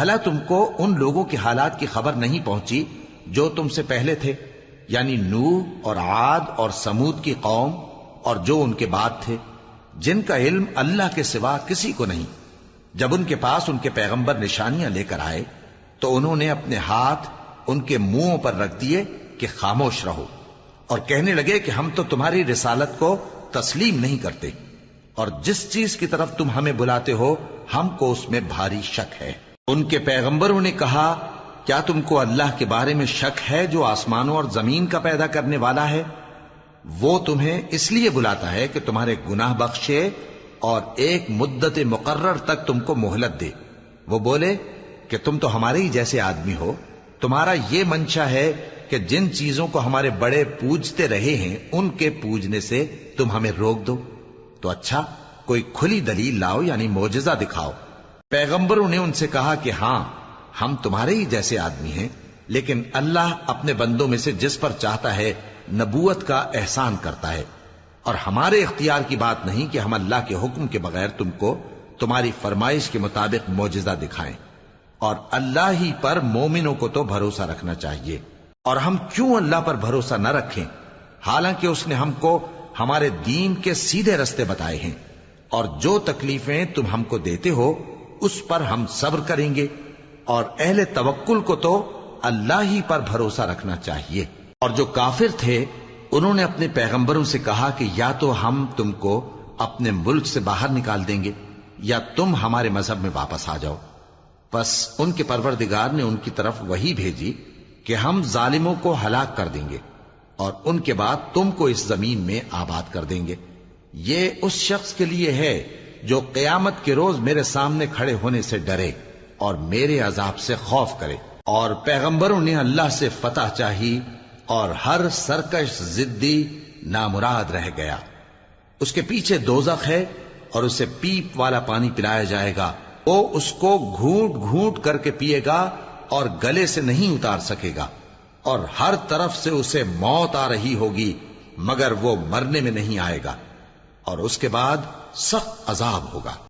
بھلا تم کو ان لوگوں کے حالات کی خبر نہیں پہنچی جو تم سے پہلے تھے، یعنی نوح اور عاد اور سمود کی قوم اور جو ان کے بعد تھے، جن کا علم اللہ کے سوا کسی کو نہیں۔ جب ان کے پاس ان کے پیغمبر نشانیاں لے کر آئے تو انہوں نے اپنے ہاتھ ان کے منہوں پر رکھ دیے کہ خاموش رہو، اور کہنے لگے کہ ہم تو تمہاری رسالت کو تسلیم نہیں کرتے، اور جس چیز کی طرف تم ہمیں بلاتے ہو ہم کو اس میں بھاری شک ہے۔ ان کے پیغمبروں نے کہا، کیا تم کو اللہ کے بارے میں شک ہے جو آسمانوں اور زمین کا پیدا کرنے والا ہے؟ وہ تمہیں اس لیے بلاتا ہے کہ تمہارے گناہ بخشے اور ایک مدت مقرر تک تم کو مہلت دے۔ وہ بولے کہ تم تو ہمارے ہی جیسے آدمی ہو، تمہارا یہ منشا ہے کہ جن چیزوں کو ہمارے بڑے پوجتے رہے ہیں ان کے پوجنے سے تم ہمیں روک دو، تو اچھا کوئی کھلی دلیل لاؤ، یعنی معجزہ دکھاؤ۔ پیغمبروں نے ان سے کہا کہ ہاں ہم تمہارے ہی جیسے آدمی ہیں، لیکن اللہ اپنے بندوں میں سے جس پر چاہتا ہے نبوت کا احسان کرتا ہے، اور ہمارے اختیار کی بات نہیں کہ ہم اللہ کے حکم کے بغیر تم کو تمہاری فرمائش کے مطابق معجزہ دکھائیں، اور اللہ ہی پر مومنوں کو تو بھروسہ رکھنا چاہیے۔ اور ہم کیوں اللہ پر بھروسہ نہ رکھیں، حالانکہ اس نے ہم کو ہمارے دین کے سیدھے رستے بتائے ہیں، اور جو تکلیفیں تم ہم کو دیتے ہو اس پر ہم صبر کریں گے، اور اہل توکل کو تو اللہ ہی پر بھروسہ رکھنا چاہیے۔ اور جو کافر تھے انہوں نے اپنے پیغمبروں سے کہا کہ یا تو ہم تم کو اپنے ملک سے باہر نکال دیں گے یا تم ہمارے مذہب میں واپس آ جاؤ۔ پس ان کے پروردگار نے ان کی طرف وحی بھیجی کہ ہم ظالموں کو ہلاک کر دیں گے اور ان کے بعد تم کو اس زمین میں آباد کر دیں گے۔ یہ اس شخص کے لیے ہے جو قیامت کے روز میرے سامنے کھڑے ہونے سے ڈرے اور میرے عذاب سے خوف کرے۔ اور پیغمبروں نے اللہ سے فتح چاہی اور ہر سرکش ضدی نامراد رہ گیا۔ اس کے پیچھے دوزخ ہے اور اسے پیپ والا پانی پلایا جائے گا، وہ اس کو گھونٹ گھونٹ کر کے پیے گا اور گلے سے نہیں اتار سکے گا، اور ہر طرف سے اسے موت آ رہی ہوگی مگر وہ مرنے میں نہیں آئے گا، اور اس کے بعد سخت عذاب ہوگا۔